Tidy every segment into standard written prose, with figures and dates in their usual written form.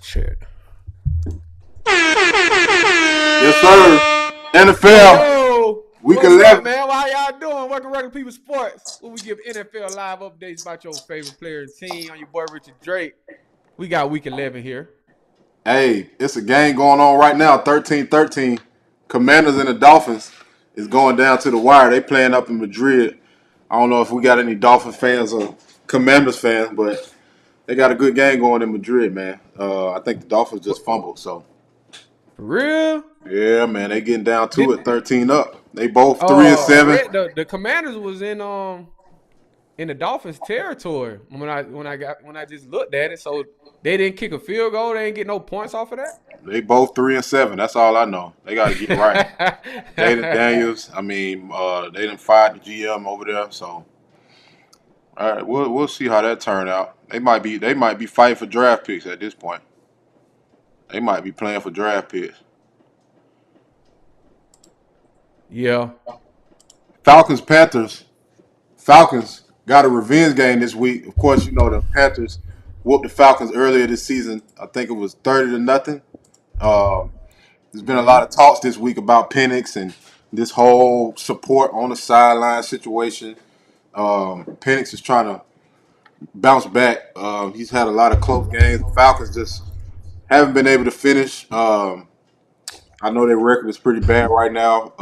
Shit. Yes, sir. Yo, NFL yo, Week what's up, 11. man? How y'all doing? Welcome to Regular People Sports, where we give NFL live updates about your favorite player and team. On your boy Richard Drake. We got Week 11 here. Hey, it's a game going on right now. 13-13. Commanders and the Dolphins is going down to the wire. They playing up in Madrid. I don't know if we got any Dolphin fans or Commanders fans, but they got a good game going in Madrid, man. I think the Dolphins just fumbled, so For real? yeah, man, they getting down to Did it, 13 up. They both 3-7. the Commanders was in the Dolphins territory when I just looked at it. So they didn't kick a field goal. They didn't get no points off of They both 3-7. That's all I know. They got to get right. Jaden that. Daniels. They didn't fire the GM over there, so all right, we'll see how that turn out. They might be fighting for draft picks at this point. They might be playing for draft picks. Yeah. Falcons Panthers. Falcons got a revenge game this week. Of course, you know the Panthers whooped the Falcons earlier this season. I think it was 30-0. Um, there's been a lot of talks this week about Penix and this whole support on the sideline situation. Penix is trying to bounce back. He's had a lot of close games. The Falcons just haven't been able to finish. I know their record is pretty bad right now.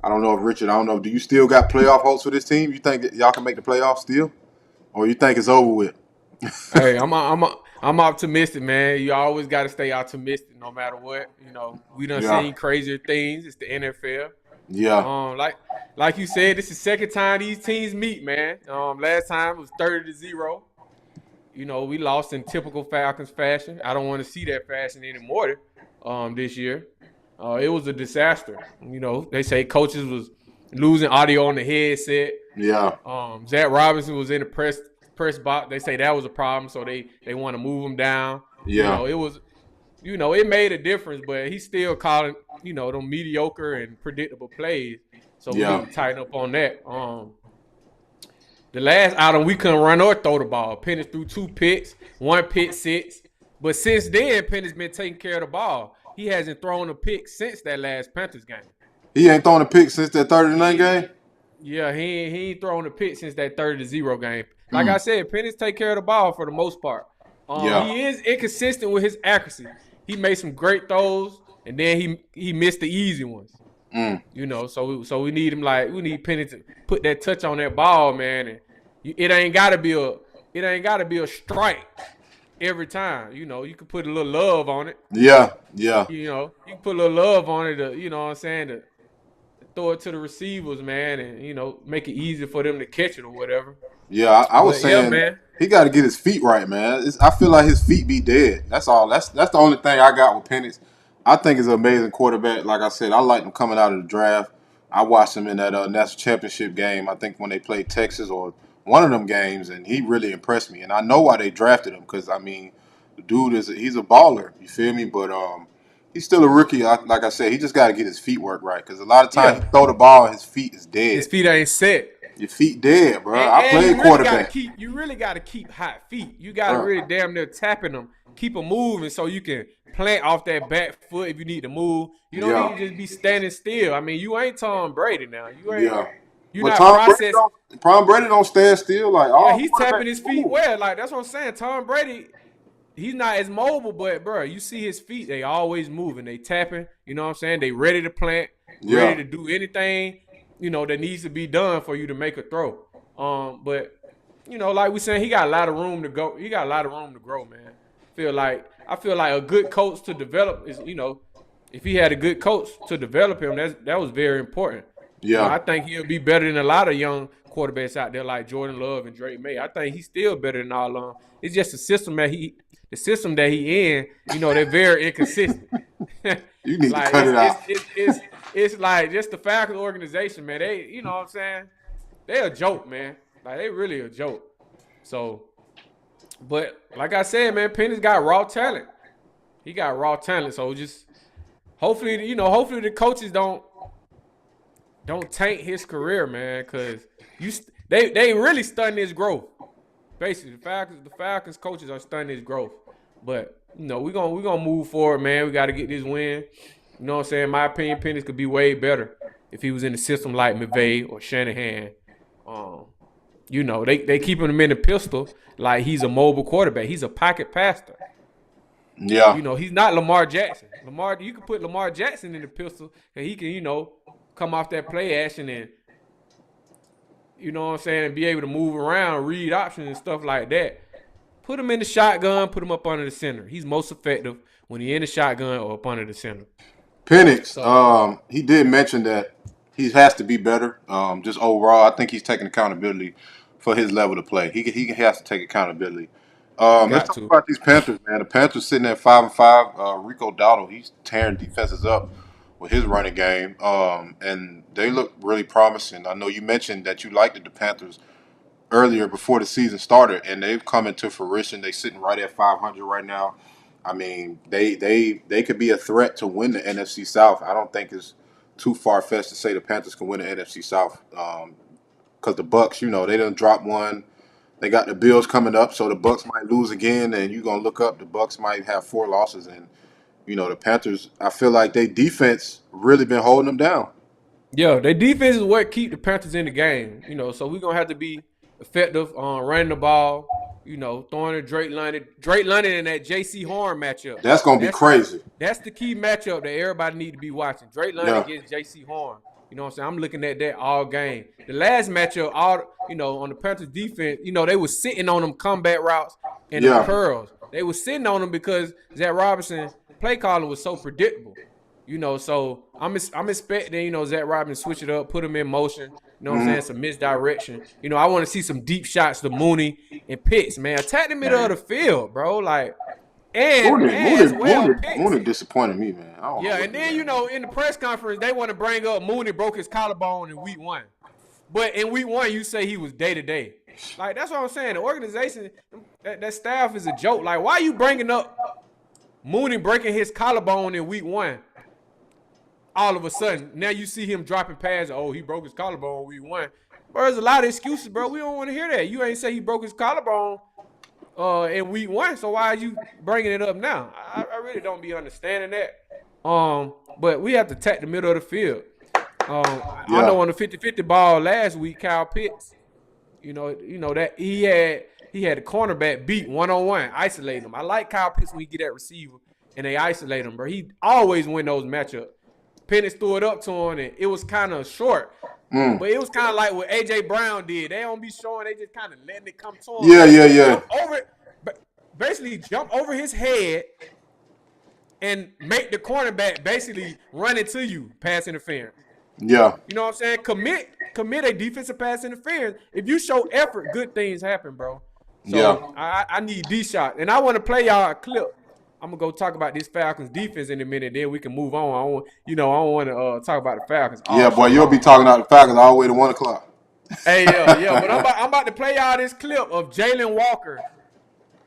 I don't know if Richard. I don't know. Do you still got playoff hopes for this team? You think that y'all can make the playoffs still, or you think it's over with? Hey, I'm optimistic, man. You always got to stay optimistic, no matter what. You know, we done Yeah, seen crazier things. It's the NFL. yeah, Like you said, this is the second time these teams meet, man. Last time it was 30-0. You know, we lost in typical Falcons fashion. I don't want to see that fashion anymore. This year, it was a disaster. You know, they say coaches was losing audio on the headset. yeah, Zach Robinson was in the press box. They say that was a problem, so they want to move him down. You yeah, know, it made a difference, but he's still calling, them mediocre and predictable plays. So we yeah, need to tighten up on that. The last item we couldn't run or throw the ball. Penix threw 2 picks, 1 pick 6. But since then, Penix been taking care of the ball. He hasn't thrown a pick since that last Panthers game. He ain't thrown a pick since that 30-9 game. Yeah, he ain't thrown a pick since that 30-0 game. Like Mm, I said, Penix take care of the ball for the most part. yeah, He is inconsistent with his accuracy. He made some great throws, and then he missed the easy ones. mm, So we need we need Penix to put that touch on that ball, man. And it ain't gotta be a strike every time. You can put a little love on it. yeah, yeah, You can put a little love on it. You know what I'm saying? To throw it to the receivers, man, and make it easier for them to catch it or whatever. yeah. I was But yeah, saying man. he got to get his feet right, man. I feel like his feet be dead. That's all. That's the only thing I got with Penix. I think he's an amazing quarterback. Like I said, I like him coming out of the draft. I watched him in that national championship game. I think when they played Texas or one of them games, and he really impressed me. And I know why they drafted him because the dude he's a baller. You feel me? But he's still a rookie. Like I said, he just got to get his feet work right because a lot of times Yeah, he throw the ball and his feet is his dead. feet ain't set. Your feet dead, bro. I And played quarterback, you really gotta keep hot feet. You gotta bro. really damn near tapping them, keep them moving so you can plant off that back foot if you need to move. You don't Yeah, need to just be standing still. I mean, you ain't Tom Brady now. yeah. You But not processed. Tom Brady don't stand still. Like Yeah, all he's tapping quarterbacks his feet move. well. Like that's what I'm saying. Tom Brady, he's not as mobile, but bro, you see his feet, they always moving. They tapping, you know what I'm saying? They ready to plant, ready Yeah, to do anything, that needs to be done for you to make a throw. But like we saying, he got a lot of room to go. He got a lot of room to grow, man. I feel like a good coach to develop is, if he had a good coach to develop him, that was very important. yeah, I think he'll be better than a lot of young quarterbacks out there like Jordan Love and Drake May. I think he's still better than all of them. It's just the system that he in. They're very inconsistent. you need to Like cut it out. it's like just the Falcons organization, man. They, you know what I'm saying? They a joke, man. Like they really a joke. So, but like I said, man, Penny's got raw talent. He got raw talent. So just hopefully the coaches don't taint his career, man, because they really stunning his growth. Basically, the Falcons coaches are stunning his growth. But we gonna move forward, man. We got to get this win. You know what I'm saying? In my opinion, Penix could be way better if he was in the system like McVay or Shanahan. Um, they keeping him in the pistol like he's a mobile quarterback. He's a pocket passer. Yeah. He's not Lamar Jackson. You can put Lamar Jackson in the pistol and he can, come off that play action and, you know what I'm saying, and be able to move around, read options and stuff like that. Put him in the shotgun, put him up under the center. He's most effective when he's in the shotgun or up under the center. Penix, he did mention that he has to be better. Just overall, I think he's taking accountability for his level of play. He has to take accountability. Let's talk about these Panthers, man. The Panthers sitting at 5-5. Rico Dowdle, he's tearing defenses up with his running game, and they look really promising. I know you mentioned that you liked the Panthers earlier before the season started, and they've come into fruition. They're sitting right at 500 right now. I mean, they could be a threat to win the NFC South. I don't think it's too far-fetched to say the Panthers can win the NFC South because the Bucks, they done dropped one. They got the Bills coming up, so the Bucks might lose again, and you're going to look up, the Bucks might have 4 losses. And, the Panthers, I feel like their defense really been holding them down. Yeah, their defense is what keep the Panthers in the game. So we're going to have to be effective on running the ball, throwing to Drake London. Drake London in that J.C. Horn matchup. That's going to be crazy. That's the key matchup that everybody need to be watching. Drake London against J.C. Horn. You know what I'm saying? I'm looking at that all game. The last matchup, on the Panthers defense, they was sitting on them combat routes and the curls. They was sitting on them because Zach Robinson play calling was so predictable. So I'm expecting, Zach Robinson switch it up, put him in motion. You know what I'm saying? Some misdirection. I want to see some deep shots to Mooney and Pitts, man. Attack the middle of the field, bro. Like, Mooney disappointed me, man. And then, in the press conference, they want to bring up Mooney broke his collarbone in week 1. But in week 1, you say he was day-to-day. Like, that's what I'm saying. The organization, that staff is a joke. Like, why are you bringing up Mooney breaking his collarbone in week 1? All of a sudden, now you see him dropping passes. Oh, he broke his collarbone in week 1. Bro, there's a lot of excuses, bro. We don't want to hear that. You ain't say he broke his collarbone in week 1, so why are you bringing it up now? I really don't be understanding that. But we have to attack the middle of the field. I know on the 50-50 ball last week, Kyle Pitts, that he had the cornerback beat one-on-one, isolating him. I like Kyle Pitts when he get that receiver and they isolate him, bro. He always win those matchups. Penix threw it up to him, and it was kind of short. But it was kind of like what A.J. Brown did. They don't be showing. They just kind of letting it come to him. Yeah. Basically jump over his head and make the cornerback basically run into you, pass interference. Yeah. You know what I'm saying? Commit a defensive pass interference. If you show effort, good things happen, bro. So I need these shots. And I want to play y'all a clip. I'm going to go talk about this Falcons defense in a minute, then we can move on. I don't want to talk about the Falcons. Boy, you'll be talking about the Falcons all the way to 1 o'clock. Hey, yeah. But I'm about to play y'all this clip of Jalen Walker.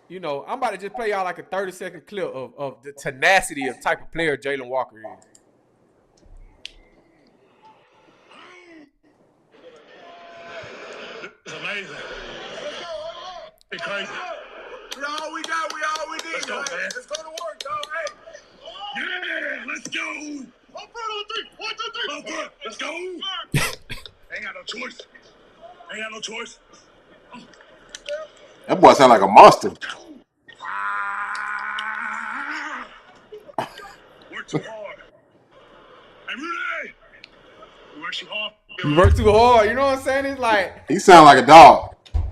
I'm about to just play y'all like a 30-second clip of the tenacity of type of player Jalen Walker is. It's amazing. It's crazy. We all we got. We all we need. Let's go, man. Let's go to work, dog. Hey. Yeah, let's go. On front on 3. 1, 2, 3. On front. Let's go. Ain't got no choice. That boy sound like a monster. Work too hard. Hey, Rudy. We work too hard. You work too hard. You know what I'm saying? It's like he sound like a dog.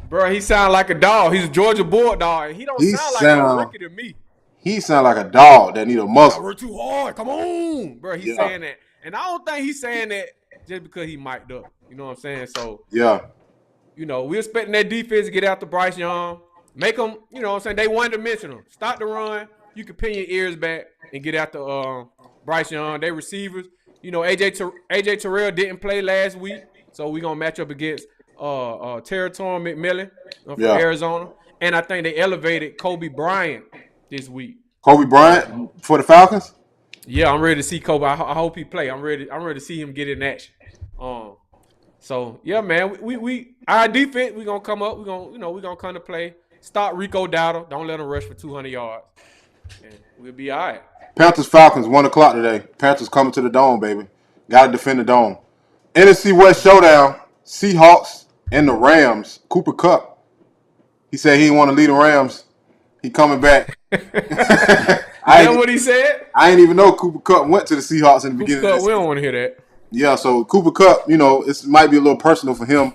Bro, he sound like a dog. He's a Georgia Bulldog. He don't sound like a rookie to me. He sound like a dog that need a muscle. I work too hard. Come on. Bro, he's saying that. And I don't think he's saying that just because he mic'd up. You know what I'm saying? So, we're expecting that defense to get after Bryce Young. Make them, you know what I'm saying? They one-dimensional. Stop the run. You can pin your ears back and get after Bryce Young. They receivers. AJ Terrell didn't play last week. So we're going to match up against Territorial McMillan from Arizona. And I think they elevated Kobe Bryant this week. Kobe Bryant for the Falcons? Yeah, I'm ready to see Kobe. I hope he play. I'm ready to see him get in action. So yeah, man, we our defense, we're gonna come up, we're gonna come to play. Stop Rico Dowdle. Don't let him rush for 200 yards. and we'll be all right. Panthers Falcons 1 o'clock today. Panthers coming to the dome, baby. Got to defend the dome. NFC West showdown. Seahawks and the Rams. Cooper Kupp. He said he didn't want to lead the Rams. He coming back. Is that what he said? I didn't even know Cooper Kupp went to the Seahawks in the beginning. Cooper Kupp, we don't want to hear that. Yeah, so Cooper Kupp, it might be a little personal for him.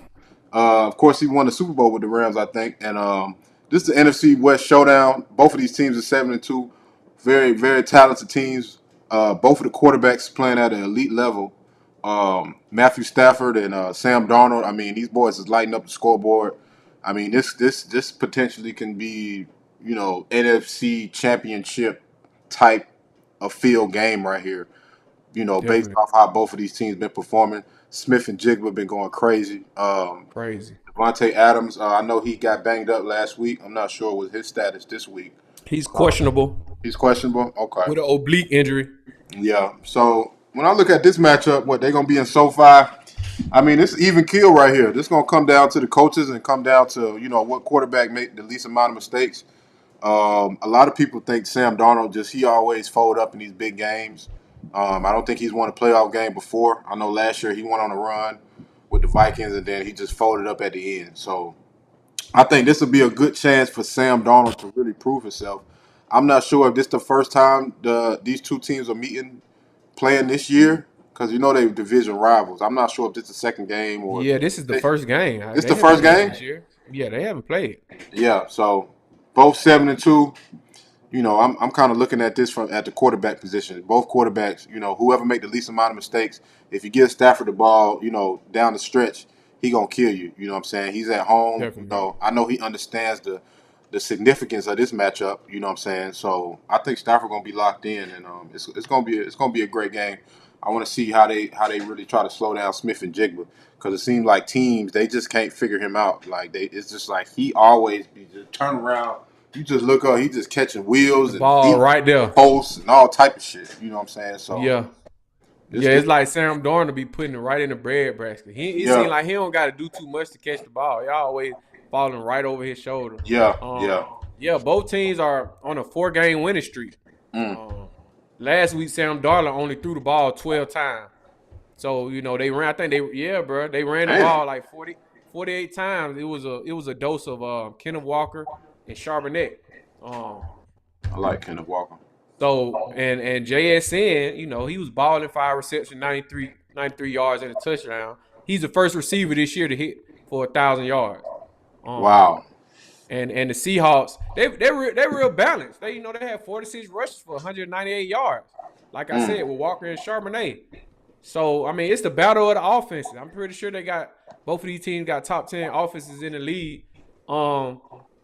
Of course, he won the Super Bowl with the Rams, I think. And this is the NFC West showdown. Both of these teams are 7-2. Very, very talented teams. Both of the quarterbacks playing at an elite level. Matthew Stafford and Sam Darnold. I mean, these boys is lighting up the scoreboard. I mean, this potentially can be, NFC championship type of field game right here. Based off how both of these teams been performing. Smith and Jigba been going crazy. Crazy. Devontae Adams, I know he got banged up last week. I'm not sure what his status this week. He's questionable. He's questionable? Okay. With an oblique injury. Yeah. So when I look at this matchup, they're going to be in SoFi. I mean, it's even kill right here. This is going to come down to the coaches and come down to, what quarterback make the least amount of mistakes. A lot of people think Sam Darnold he always fold up in these big games. I don't think he's won a playoff game before. I know last year he went on a run with the Vikings and then he just folded up at the end. So I think this will be a good chance for Sam Darnold to really prove himself. I'm not sure if this is the first time these two teams are playing this year because they're division rivals. I'm not sure if this is the second game or this is the first game. This the first game? This year. Yeah, they haven't played. Yeah, so both 7-2. I'm kind of looking at this at the quarterback position. Both quarterbacks, whoever make the least amount of mistakes, if you give Stafford the ball, down the stretch, he gonna kill you. You know what I'm saying? He's at home. Definitely. I know he understands the significance of this matchup. You know what I'm saying? So I think Stafford gonna be locked in, and it's gonna be a great game. I want to see how they really try to slow down Smith and Jigba because it seems like teams they just can't figure him out. Like it's just like he always be just turn around. You just look up, he just catching wheels and ball right there, posts and all type of shit. You know what I'm saying? So it's like Sam Darnold be putting it right in the bread basket. He seems like he don't got to do too much to catch the ball. Y'all always falling right over his shoulder. Both teams are on a 4-game winning streak. Last week Sam Darnold only threw the ball 12 times. So they ran. I think they ran the ball like 48 times. It was a dose of Kenneth Walker and Charbonnet. I like Kenneth Walker. So and JSN, he was balling 5 receptions, 93 yards and a touchdown. He's the first receiver this year to hit for 1,000 yards. Wow. And the Seahawks, they're real balanced. They had 46 rushes for 198 yards. Like I said, with Walker and Charbonnet. So I mean, it's the battle of the offenses. I'm pretty sure both of these teams got top 10 offenses in the league.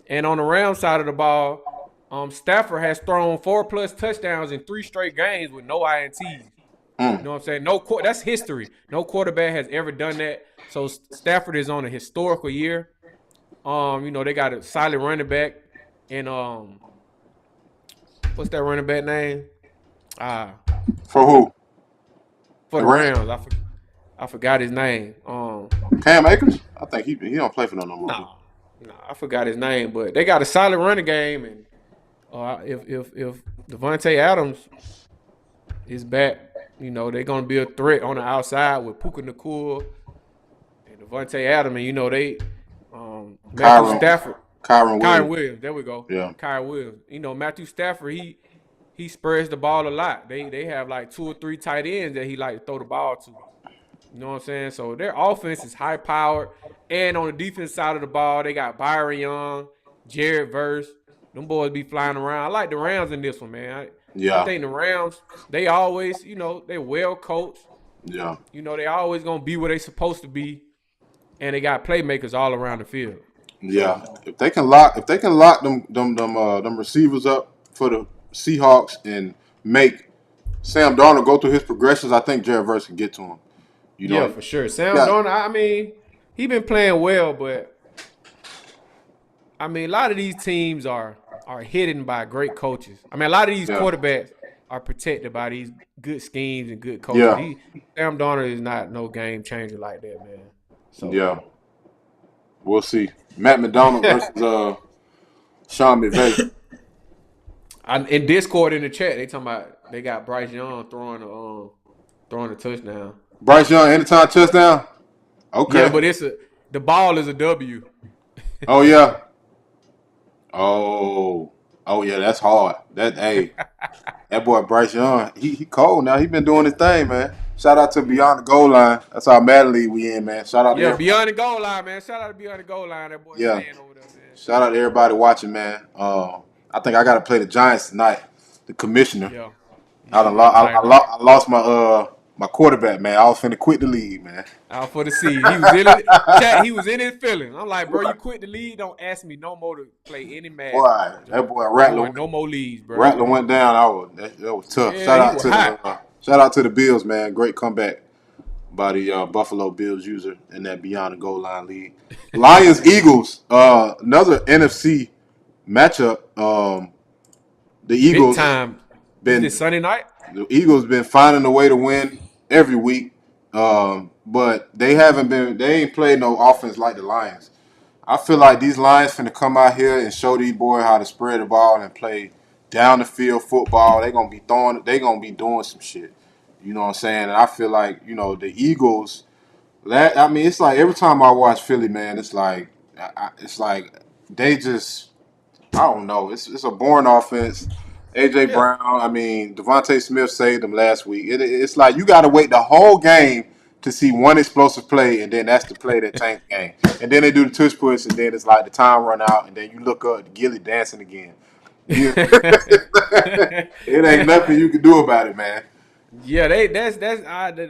And on the Rams side of the ball, Stafford has thrown 4+ touchdowns in 3 straight games with no INTs. You know what I'm saying? That's history. No quarterback has ever done that. So Stafford is on a historical year. They got a solid running back, and what's that running back name? For who? For the Rams. I forgot his name. Cam Akers? I think he don't play for no more. No, I forgot his name, but they got a solid running game, and if Devontae Adams is back, they're gonna be a threat on the outside with Puka Nacua and Devontae Adams, and they Matthew Stafford, Kyron Williams. There we go. Yeah, Kyron Williams. Matthew Stafford, he spreads the ball a lot. They have like 2 or 3 tight ends that he like to throw the ball to. You know what I'm saying? So their offense is high powered, and on the defense side of the ball, they got Byron Young, Jared Verse. Them boys be flying around. I like the Rams in this one, man. I think the Rams, they always, they're well coached. Yeah. They always gonna be where they supposed to be, and they got playmakers all around the field. Yeah. If they can lock them receivers up for the Seahawks and make Sam Darnold go through his progressions, I think Jared Verse can get to him. Yeah, for sure. Sam Darnold, I mean, he been playing well, but I mean, a lot of these teams are hidden by great coaches. I mean, a lot of these quarterbacks are protected by these good schemes and good coaches. Yeah. Sam Darnold is not no game changer like that, man. So we'll see. Matt McDonald versus Sean McVay. In Discord in the chat, they talking about they got Bryce Young throwing a touchdown. Bryce Young, anytime touchdown. Yeah, Okay. but the ball is a W. Oh yeah. Oh. Oh yeah, that's hard. That boy Bryce Young, he cold now. He been doing his thing, man. Shout out to Beyond the Goal Line. That's our Madden League we in, man. Shout out to Yeah, everybody. beyond the goal line, man. Shout out to beyond the goal line. That boy Yeah. staying over there, man. Shout out to everybody watching, man. I think I gotta play the Giants tonight. The commissioner. Yeah. I lost my quarterback, man. I was finna quit the league, man. Out for the season. He was in it. Chat, he was in his feelings. I'm like, bro, you quit the league. Don't ask me no more to play any match. Boy, that boy No more leagues, bro. Rattler went down. That was tough. Yeah, Shout out to the Bills, man. Great comeback by the Buffalo Bills user in that Beyond the Goal Line league. Lions Eagles, another NFC matchup. The Eagles Big time. been This Sunday night? the Eagles been finding a way to win every week, but they ain't played no offense like the Lions. I feel like these Lions finna come out here and show these boys how to spread the ball and play down the field football. They gonna be doing some shit. You know what I'm saying? And I feel like, the Eagles, it's like every time I watch Philly, man, it's like they just, I don't know. It's a boring offense. AJ Brown, Devontae Smith saved them last week. It's like you got to wait the whole game to see one explosive play, and then that's the play that changed the game. And then they do the tush push, and then it's like the time run out, and then you look up, Gilly dancing again. It ain't nothing you can do about it, man. Yeah, that's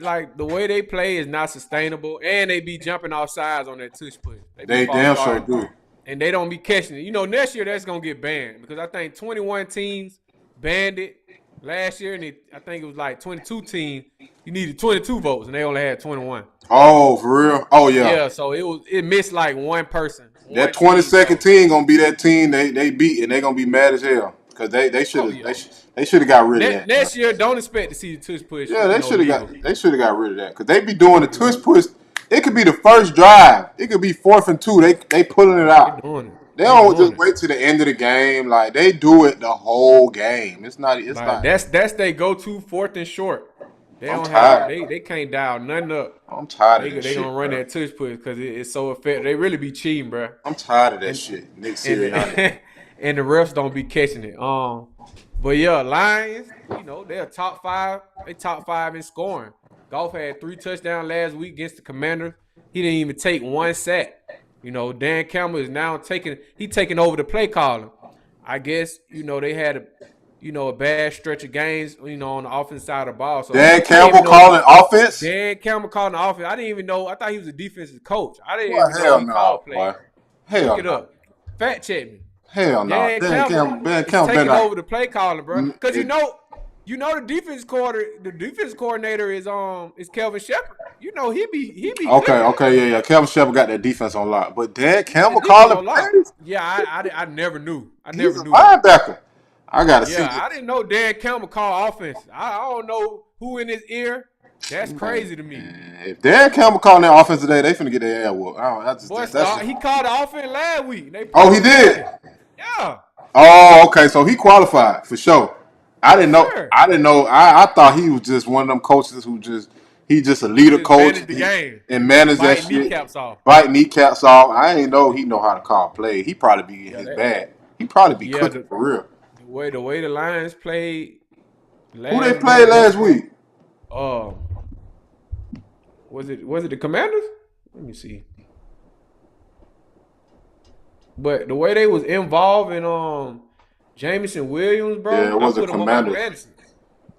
like the way they play is not sustainable, and they be jumping off sides on that tush push. They damn sure do. And they don't be catching it. Next year that's gonna get banned because I think 21 teams banned it last year, and I think it was like 22 teams. You needed 22 votes, and they only had 21. Oh, for real? Oh yeah. Yeah, so it missed like one person. That 22nd team gonna be that team they beat, and they gonna be mad as hell because they should have got rid of that. Next year, don't expect to see the tush push. Yeah, they should have got rid of that because they be doing the tush push. It could be the first drive. It could be 4th and 2. They pulling it out. They don't just wait to the end of the game. Like they do it the whole game. It's not. That's they go to 4th and short. They they can't dial nothing up. I'm tired of that shit. They gonna run that tush push because it's so effective. They really be cheating, bro. I'm tired of that shit. Nick Sirianni. And the refs don't be catching it. But yeah, Lions, they're top 5. They top 5 in scoring. Goff had 3 touchdowns last week against the Commanders. He didn't even take 1 sack. Dan Campbell is now taking over the play calling. I guess, they had a bad stretch of games, on the offense side of the ball. So Dan Campbell calling offense? Dan Campbell calling the offense. I didn't even know. I thought he was a defensive coach. I didn't even know he called play. Hell Look it up. Fact check me. Hell no. Dan Campbell taking over the play calling, bro. Because the defense coordinator is Kelvin Shepard. He be Okay, yeah. Kelvin Shepard got that defense on lock, but Dan Campbell calling plays? Yeah, I never knew. He's a linebacker. I gotta see. Yeah, I didn't know Dan Campbell called offense. I don't know who in his ear. That's crazy to me. If Dan Campbell calling that offense today, they finna get their ass whooped. He called the offense last week. He did. Yeah. Oh, okay. So he qualified for sure. I didn't know. Sure. I didn't know. I thought he was just one of them coaches who he's just a leader coach the game. And manage that shit. Bite kneecaps off. I didn't know he know how to call play. He probably be his bad. He probably be cooking for real. The way the Lions played. Who they played last week? Was it the Commanders? Let me see. But the way they was involved in Jamison Williams, bro. Yeah, it was the Commanders.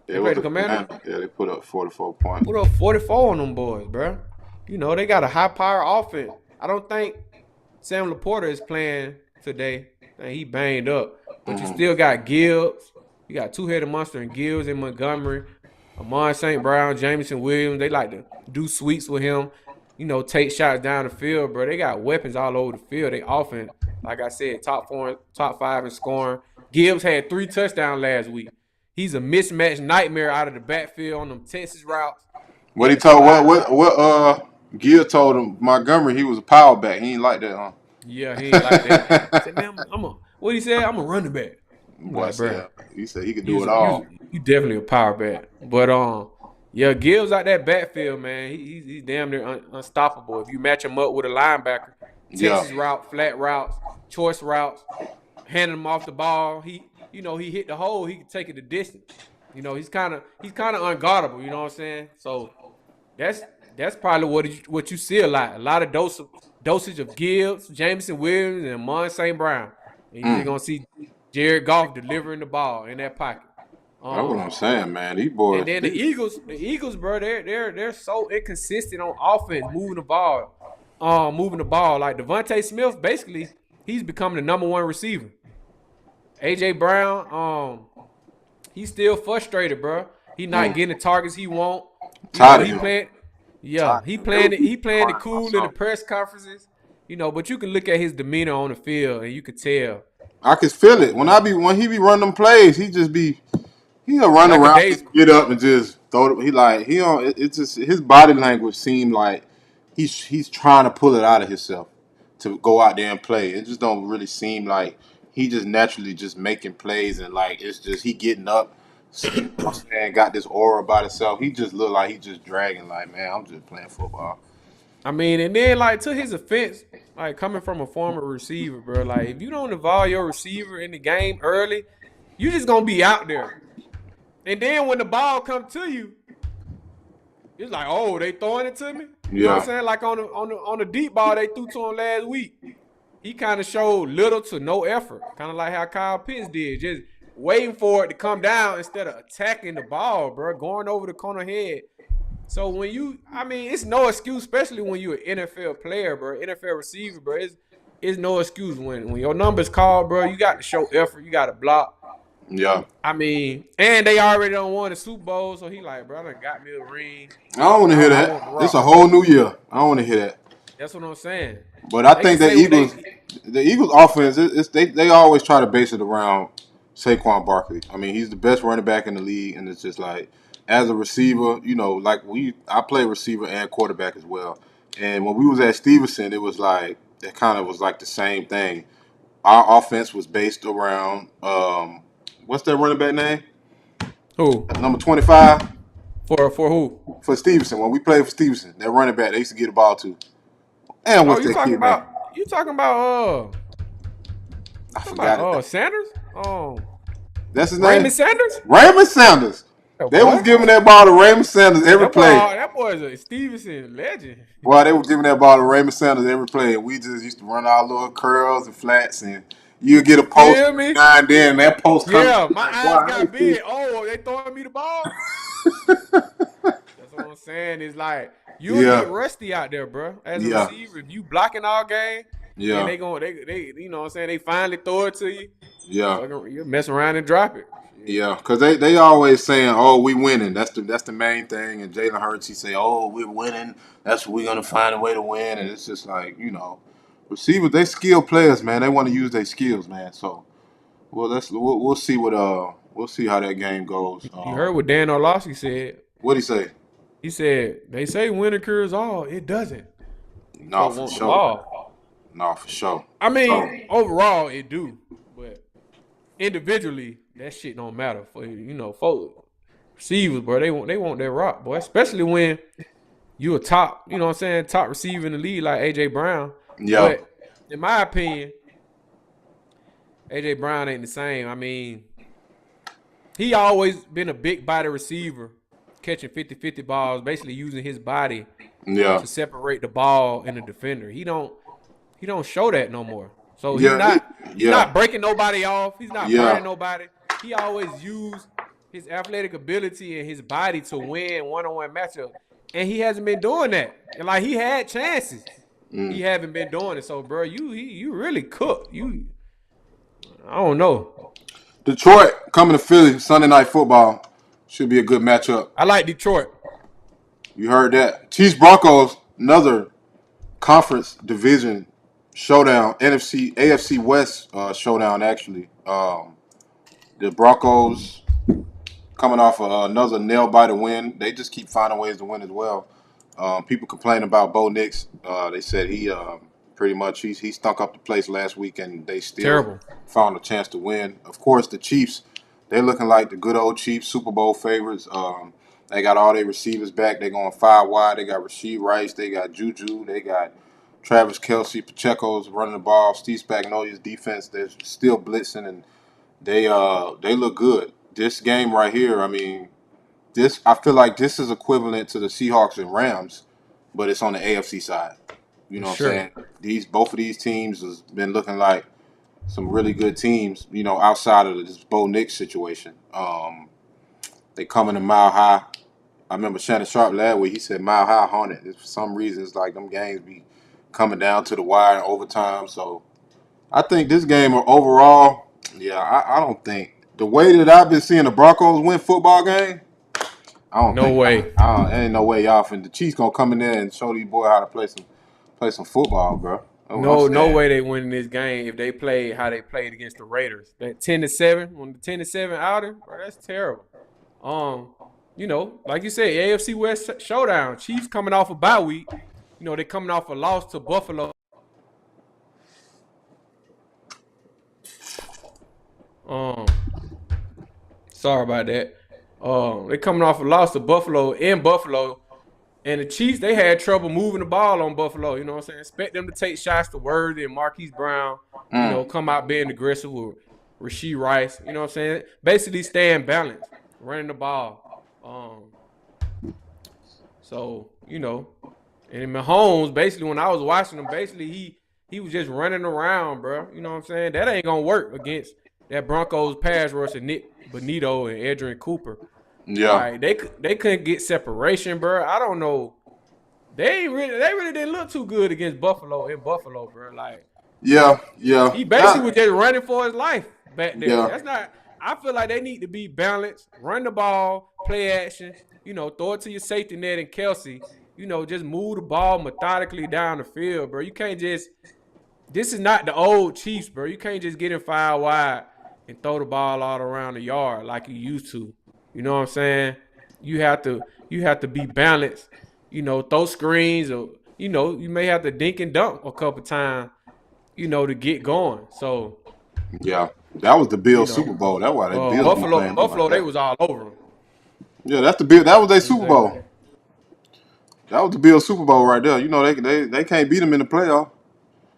They played the Commanders. Yeah, they put up 44 points. Put up 44 on them boys, bro. They got a high power offense. I don't think Sam Laporta is playing today. He banged up. But you still got Gibbs. You got two-headed monster and Gibbs in Montgomery. Amon St. Brown, Jamison Williams. They like to do sweeps with him. Take shots down the field, bro. They got weapons all over the field. They offense, like I said, top 5 in scoring. Gibbs had 3 touchdowns last week. He's a mismatch nightmare out of the backfield on them Texas routes. What he told what Gibbs told him Montgomery he was a power back. He ain't like that, huh? Yeah, he ain't like that. He said, man, what he said? I'm a running back. Boy Like, bro, said he said he could do it you all. you definitely a power back. But yeah, Gibbs out that backfield, man. He's damn near unstoppable. If you match him up with a linebacker, Yeah. Texas route, flat routes, choice routes, handing him off the ball. He hit the hole. He can take it the distance. He's kind of unguardable. You know what I'm saying? So that's probably what you see a lot. A lot of dosage of Gibbs, Jameson Williams, and Amon St. Brown. And you're gonna see Jared Goff delivering the ball in that pocket. That's what I'm saying, man. These boys. And then the Eagles, bro, they're so inconsistent on offense, moving the ball. Like Devontae Smith, basically, he's becoming the #1 receiver. AJ Brown, he's still frustrated, bro. He not getting the targets he want. He playing it cool in the press conferences. But you can look at his demeanor on the field and you could tell. I can feel it when he be running them plays. He'll run Like around, get up, and just throw it. It's just his body language seemed like he's trying to pull it out of himself to go out there and play. It just don't really seem like he just naturally just making plays and like it's just he getting up, and got this aura about himself. He just look like he just dragging. Like, man, I'm just playing football. I mean, and then like to his offense, like coming from a former receiver, bro. Like if you don't involve your receiver in the game early, you just gonna be out there. And then when the ball come to you, it's like, oh, they throwing it to me. You know what I'm saying? Like on the deep ball they threw to him last week, he kind of showed little to no effort, kind of like how Kyle Pitts did, just waiting for it to come down instead of attacking the ball, bro, going over the corner head. So it's no excuse, especially when you're an NFL player, bro, NFL receiver, bro. It's no excuse when your number's called, bro. You got to show effort. You got to block. Yeah. I mean, and they already done won the Super Bowl, so he like, bro, I done got me a ring. I don't want to hear that. It's a whole new year. I don't want to hear that. That's what I'm saying. But I think the Eagles offense, they always try to base it around Saquon Barkley. I mean, he's the best running back in the league, and it's just like, as a receiver, I play receiver and quarterback as well. And when we was at Stevenson, it was like, it kind of was like the same thing. Our offense was based around, what's that running back name? Who? Number 25. For who? For Stevenson. When we played for Stevenson, that running back, they used to get the ball to. And what's that kid, man? You talking about I forgot it. Sanders? That's his name? Raymond Sanders? Raymond Sanders. They was giving that ball to Raymond Sanders every play. That boy's a Stevenson legend. Boy, they were giving that ball to Raymond Sanders every play, and we just used to run our little curls and flats, and you get a post now and then, and that post comes. Yeah, my eyes got big. Oh, they throwing me the ball? That's what I'm saying. It's like, you get rusty out there, bro. As a receiver, if you blocking all game, and they you know what I'm saying, they finally throw it to you. Yeah. You mess around and drop it. Yeah, because they always saying, oh, we winning. That's the main thing. And Jalen Hurts, he say, oh, we're winning. That's what we're going to find a way to win. And it's just like, receivers, they skilled players, man. They want to use their skills, man. So, well, we'll see we'll see how that game goes. You heard what Dan Orlovsky said. What'd he say? He said, they say winning cures all. It doesn't. No, for sure. No, for sure. I mean, overall, it do. But individually, that shit don't matter for receivers, bro. They want that rock, boy. Especially when you a top, top receiver in the league like AJ Brown. Yeah. But in my opinion, AJ Brown ain't the same. I mean, he always been a big body receiver, catching 50-50 balls, basically using his body to separate the ball and the defender. He don't show that no more. So he's not breaking nobody off. He's not burning nobody. He always used his athletic ability and his body to win one-on-one matchup. And he hasn't been doing that. And like, he had chances. He haven't been doing it. So, bro, you really cooked. I don't know. Detroit coming to Philly, Sunday Night Football. Should be a good matchup. I like Detroit. You heard that. Chiefs Broncos, another conference division showdown, AFC West showdown, actually. The Broncos coming off another nail-biter win. They just keep finding ways to win as well. People complain about Bo Nix. They said he Pretty much, he stunk up the place last week, and they still Terrible. found a chance to win. Of course, the Chiefs, they're looking like the good old Chiefs, Super Bowl favorites. They got all their receivers back. They're going 5 wide. They got Rasheed Rice. They got Juju. They got Travis Kelce. Pacheco's running the ball. Steve Spagnuolo's defense, they're still blitzing, and they look good. This game right here, I mean, I feel like this is equivalent to the Seahawks and Rams, but it's on the AFC side. You know what Sure. I'm saying? Both of these teams has been looking like some really good teams, outside of this Bo Nix situation. They coming a mile high. I remember Shannon Sharp last week, he said mile high haunted. For some reason, it's like them games be coming down to the wire in overtime. So I think this game overall, I don't think. The way that I've been seeing the Broncos win football game, I don't No think. way. Ain't no way y'all finna. The Chiefs gonna come in there and show these boys how to play some football, bro. That's what No, I'm no saying. way they win this game if they play how they played against the Raiders. That 10-7 on the 10-7 outing, bro, that's terrible. Like you said, AFC West showdown. Chiefs coming off a bye week. They're coming off a loss to Buffalo. Sorry about that. They're coming off a loss to Buffalo in Buffalo. And the Chiefs, they had trouble moving the ball on Buffalo. You know what I'm saying? Expect them to take shots to Worthy and Marquise Brown. Come out being aggressive with Rasheed Rice. You know what I'm saying? Basically staying balanced, running the ball. And Mahomes, basically, when I was watching him, basically he was just running around, bro. You know what I'm saying? That ain't gonna work against that Broncos pass rush of Nick Bonito and Adrian Cooper. Yeah. Like they couldn't get separation, bro. I don't know. They really didn't look too good against Buffalo in Buffalo, bro. Like Yeah. he basically was just running for his life back there. Yeah. That's not. I feel like they need to be balanced, run the ball, play action. Throw it to your safety net and Kelce. Just move the ball methodically down the field, bro. You can't just. This is not the old Chiefs, bro. You can't just get in 5 wide and throw the ball all around the yard like you used to. You know what I'm saying? You have to be balanced. Throw screens or you may have to dink and dunk a couple times, to get going. So Yeah. That was the Bills Super Bowl. That's why they Bills Buffalo, like they that. was all over them. Yeah, that's the Bill. That was their Super Bowl. That was the Bills Super Bowl right there. They can't beat them in the playoff,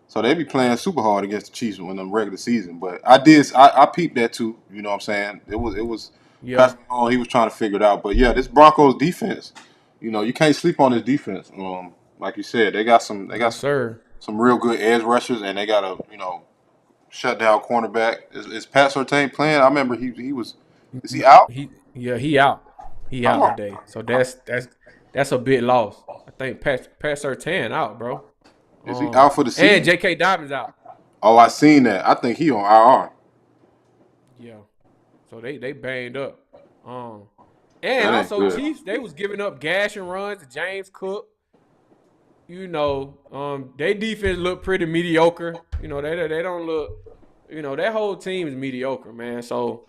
so they be playing super hard against the Chiefs in the regular season. But I peeped that too. You know what I'm saying? It was Yeah. Patrick Mahomes, he was trying to figure it out. But yeah, this Broncos defense, you can't sleep on this defense. Like you said, they got some Yes, sir. some real good edge rushers, and they got a shut down cornerback. Is Pat Surtain playing? I remember he was. Is he out? He out. He out today. So that's a big loss. I think Pat Surtain out, bro. Is he out for the season? And J.K. Dobbins out. Oh, I seen that. I think he on IR. Yeah. So they banged up. And That ain't also good. Chiefs, they was giving up gashing runs to James Cook. Their defense looked pretty mediocre. They don't look. That whole team is mediocre, man. So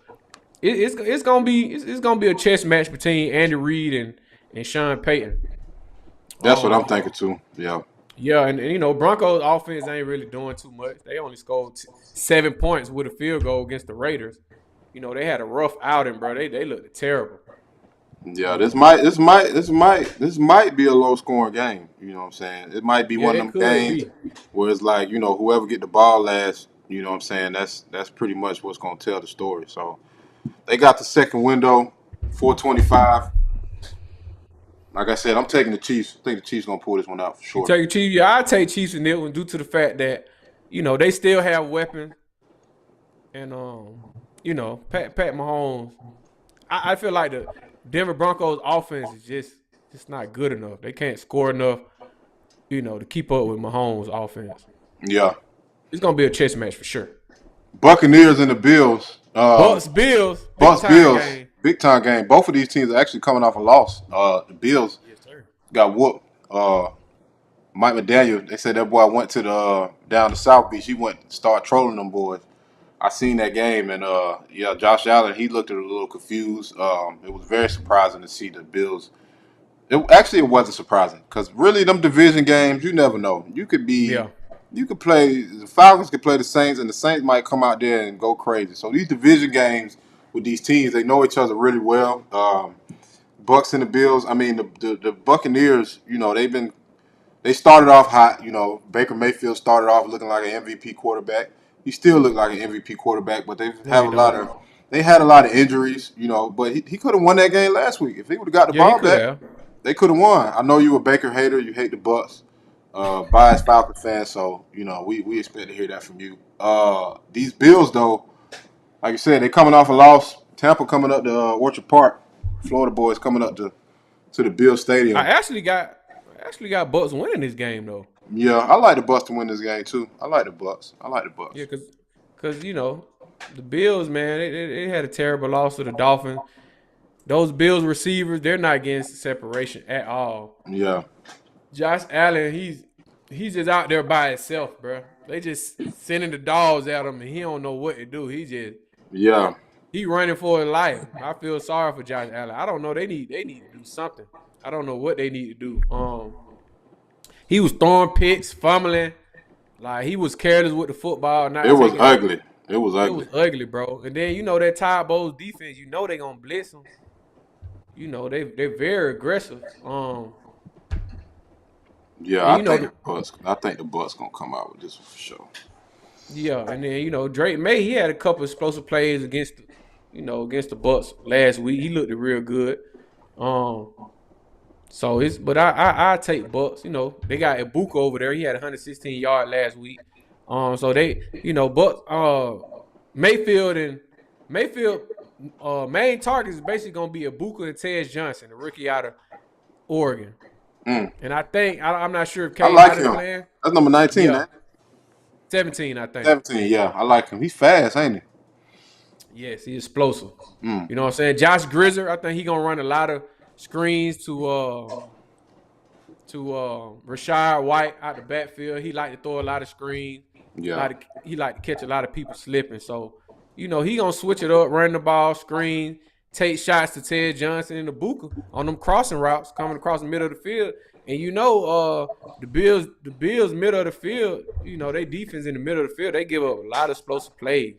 it's gonna be a chess match between Andy Reid and Sean Payton. That's what I'm thinking too. Yeah. Yeah, and Broncos offense ain't really doing too much. They only scored 7 points with a field goal against the Raiders. They had a rough outing, bro. They looked terrible. Yeah, this might be a low scoring game. You know what I'm saying? It might be one of them games where it's like, whoever get the ball last, you know what I'm saying? That's pretty much what's gonna tell the story. So they got the second window, 425. Like I said, I'm taking the Chiefs. I think the Chiefs gonna pull this one out for sure. Take Chiefs. Yeah, I take Chiefs in this one due to the fact that they still have weapons, and Pat Mahomes. I feel like the Denver Broncos offense is just not good enough. They can't score enough, to keep up with Mahomes' offense. Yeah. It's gonna be a chess match for sure. Buccaneers and the Bills. Bills. Bills. Game. Big time game. Both of these teams are actually coming off a loss. The Bills got whooped. Mike McDaniel, they said that boy went to down to South Beach. He went to start trolling them boys. I seen that game, and Josh Allen, he looked a little confused. It was very surprising to see the Bills. It wasn't surprising because really them division games, you never know. You could be you could play the Falcons could play the Saints, and the Saints might come out there and go crazy. So these division games with these teams, they know each other really well. Bucks and the Bills. I mean, the Buccaneers. They started off hot. Baker Mayfield started off looking like an MVP quarterback. He still looked like an MVP quarterback, but No, he don't. they had a lot of injuries. But he could have won that game last week if he would have got the Yeah, he ball could back. have. They could have won. I know you a Baker hater. You hate the Bucks. Biased Falcons fan, so we expect to hear that from you. These Bills, though, like I said, they coming off a loss. Tampa coming up to Orchard Park. Florida boys coming up to the Bill Stadium. I actually got Bucks winning this game though. Yeah, I like the Bucks to win this game too. I like the Bucks. Yeah, cause the Bills, man, they had a terrible loss to the Dolphins. Those Bills receivers, they're not getting separation at all. Yeah, Josh Allen, he's just out there by himself, bro. They just sending the dogs at him, and he don't know what to do. yeah, He running for his life. I feel sorry for Josh Allen. I don't know. They need to do something. I don't know what they need to do. He was throwing picks, fumbling, like he was careless with the football. it was ugly. It was It ugly. was ugly, bro. And then that Todd Bowles defense, they gonna blitz them. They're very aggressive. Yeah, and I think the Bucks gonna come out with this one for sure. Yeah, and then Drake May, he had a couple explosive plays against the Bucks last week. He looked real good. But I take Bucks. They got Ibuka over there. He had 116 yards last week. So they, Bucks, Mayfield main target is basically gonna be Ibuka and Tej Johnson, the rookie out of Oregon. And I think I'm not sure if I Cade like is him. playing. That's number 19, Yeah. man. 17, I think. 17. Yeah, I like him. He's fast, ain't he? Yes, he's explosive. You know what I'm saying? Josh Grizzer, I think he's gonna run a lot of screens to Rashad White out the backfield. He like to throw a lot of screens. Yeah. He like to catch a lot of people slipping. So, he gonna switch it up, run the ball, screen, take shots to Ted Johnson and the Ibuka on them crossing routes coming across the middle of the field. And the Bills middle of the field, they defense in the middle of the field, they give up a lot of explosive plays.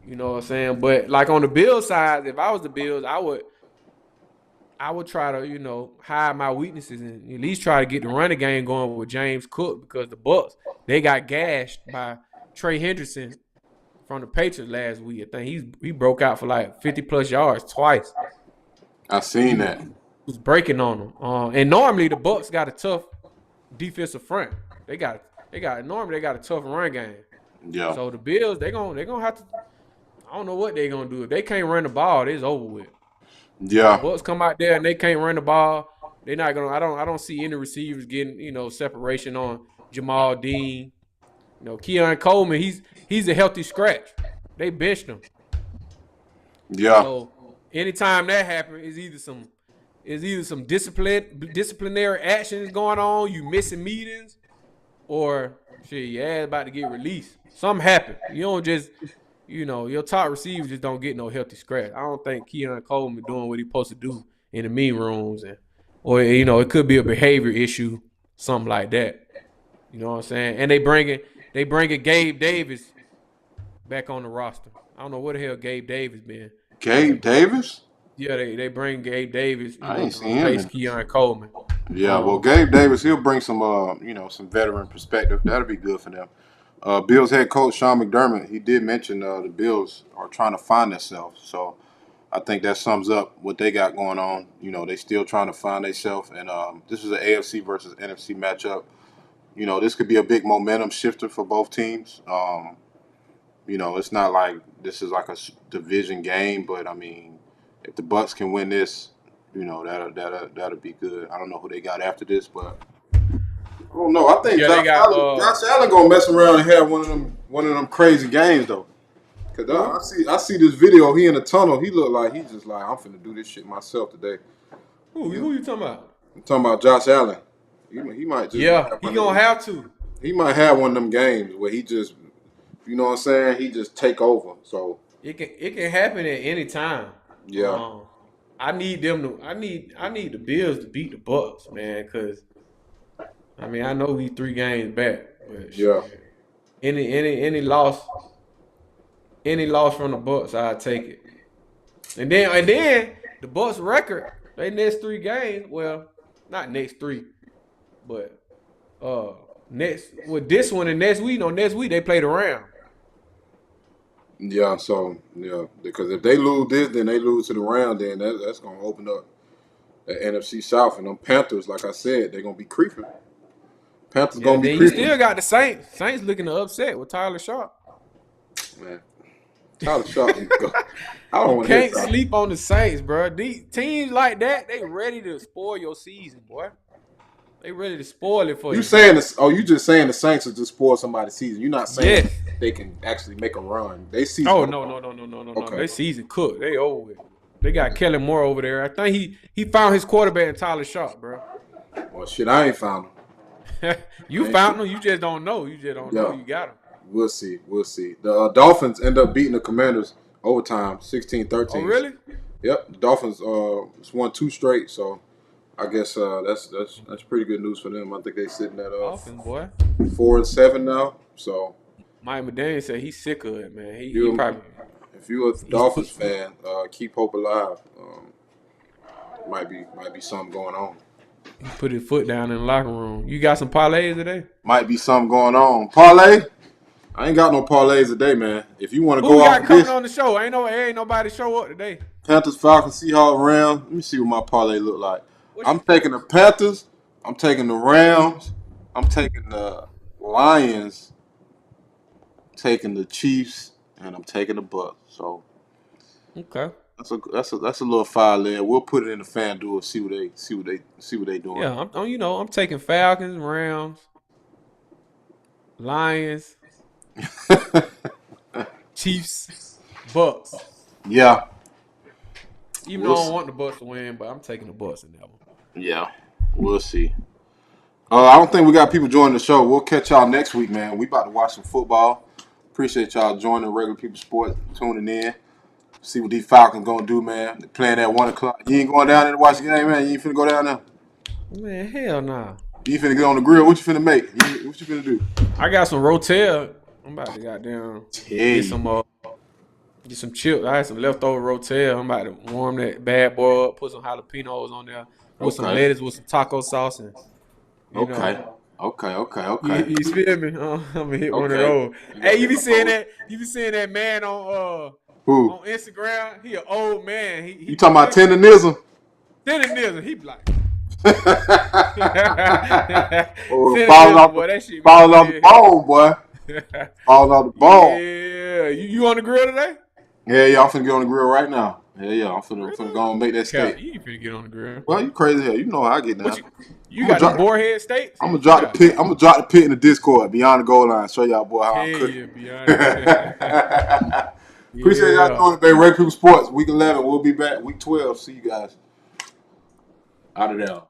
You know what I'm saying? But like on the Bills side, if I was the Bills, I would try to, hide my weaknesses and at least try to get the running game going with James Cook, because the Bucks, they got gashed by Trey Hendrickson from the Patriots last week. I think he broke out for like 50+ yards twice. I seen that. Was breaking on them. And normally the Bucks got a tough defensive front. They got a tough run game. Yeah. So the Bills, they're gonna have to. I don't know what they're gonna do. If they can't run the ball, it's over with. Yeah. The Bucks come out there and they can't run the ball, they're not gonna. I don't see any receivers getting separation on Jamal Dean. Keon Coleman, he's a healthy scratch. They benched him. Yeah. So anytime that happens, is either some disciplinary actions going on, you missing meetings, or shit, your ass about to get released. Something happened. You don't just, your top receivers just don't get no healthy scratch. I don't think Keon Coleman doing what he's supposed to do in the meeting rooms, or it could be a behavior issue, something like that. You know what I'm saying? And they bringing Gabe Davis back on the roster. I don't know where the hell Gabe Davis been. Gabe Davis? Yeah, they bring Gabe Davis. I ain't seen him. Keon Coleman. Yeah, well, Gabe Davis, he'll bring some some veteran perspective. That'll be good for them. Bills head coach Sean McDermott, he did mention the Bills are trying to find themselves. So I think that sums up what they got going on. They still trying to find themselves. And this is an AFC versus NFC matchup. This could be a big momentum shifter for both teams. It's not like this is like a division game, but I mean, if the Bucks can win this, that'll be good. I don't know who they got after this, but I don't know. I think Josh Allen gonna mess around and have one of them crazy games though. Cause I see this video. He in the tunnel. He look like he's just like, I'm finna do this shit myself today. Who you talking about? I'm talking about Josh Allen. He might just he gonna have to. He might have one of them games where he just, you know what I'm saying? He just take over. So it can happen at any time. Yeah. I need them to. I need the Bills to beat the Bucks, man, because I mean, I know we 3 games back, but Yeah. shit. Any loss from the Bucks, I'll take it. And then the Bucks record, they next 3 games, well, not next 3, but next with this one and next week, next week they play the Rams. Yeah, so yeah, because if they lose this, then they lose to the round. Then that's gonna open up the NFC South, and them Panthers, like I said, they're gonna be creeping. Panthers Yeah, gonna be then you creeping. still got the Saints. Saints looking to upset with Tyler Sharp. Man, Tyler Sharp. I don't want to Can't sleep on the Saints, bro. These teams like that, they ready to spoil your season, boy. They ready to spoil it for you. You saying this? Oh, you just saying the Saints will just spoil somebody's season. You're not saying Yes. they can actually make a run. They season. Oh no. Okay. They season cooked. They over with. They got Kellen Moore over there. I think he found his quarterback in Tyler Sharp, bro. Well, shit, I ain't found them. You found him. You just don't know. You just don't know. Yeah. You got him. We'll see. We'll see. The Dolphins end up beating the Commanders overtime, 16-13. Oh really? Yep. The Dolphins won 2 straight, so I guess that's pretty good news for them. I think they sitting at Dolphins, boy. 4-7 now. So Mike McDaniel said he's sick of it, man. He You- probably if you're a Dolphins fan, keep hope alive. Might be something going on. put his foot down in the locker room. You got some parlays today? Might be something going on. Parlay? I ain't got no parlays today, man. If you want to Who we go got off coming this, on the show? Ain't nobody show up today. Panthers, Falcons, Seahawks, Rams. Let me see what my parlay look like. What I'm you- taking the Panthers. I'm taking the Rams. I'm taking the Lions. Taking the Chiefs, and I'm taking the Bucks. So Okay. that's a little fire there. We'll put it in the FanDuel. See what they doing. Yeah, I'm taking Falcons, Rams, Lions, Chiefs, Bucks. Yeah. Even though I don't want the Bucks to win, but I'm taking the Bucks in that one. Yeah, we'll see. I don't think we got people joining the show. We'll catch y'all next week, man. We about to watch some football. Appreciate y'all joining Regular People Sports, tuning in. See what these Falcons gonna do, man. They're playing at 1 o'clock. You ain't going down there to watch the game, man. You ain't finna go down there. Man, hell nah. You ain't finna get on the grill. What you finna make? What you finna do? I got some Rotel. I'm about to goddamn Hey. get some chips. I had some leftover Rotel. I'm about to warm that bad boy up, put some jalapenos on there, with some Okay. lettuce, with some taco sauce, and you Okay. know. Okay. You feel me? I'm gonna hit one of Okay. those. You Hey, gonna you be hit seeing one. that? You be seeing that man on Who? Instagram? He an old man. He You talking about tenderism? tenderism. He be like, Oh, Tenderism, falling off boy, that shit falling off the weird. bone, boy. Falling off the bone. Yeah, you on the grill today? Yeah, I'm finna get on the grill right now. Yeah, I'm finna go and make that Cal, steak. you ain't finna get on the grill. Well, you crazy hell. You know how I get now. What you I'ma got drop- the boarhead steaks? I'm gonna drop the pit. I'm gonna drop the pit in the Discord beyond the goal line. Show y'all boy how I'm Hell cooking. yeah, beyond that. Appreciate y'all doing it, baby. Regular People Sports, week 11. We'll be back week 12. See you guys. Out of there.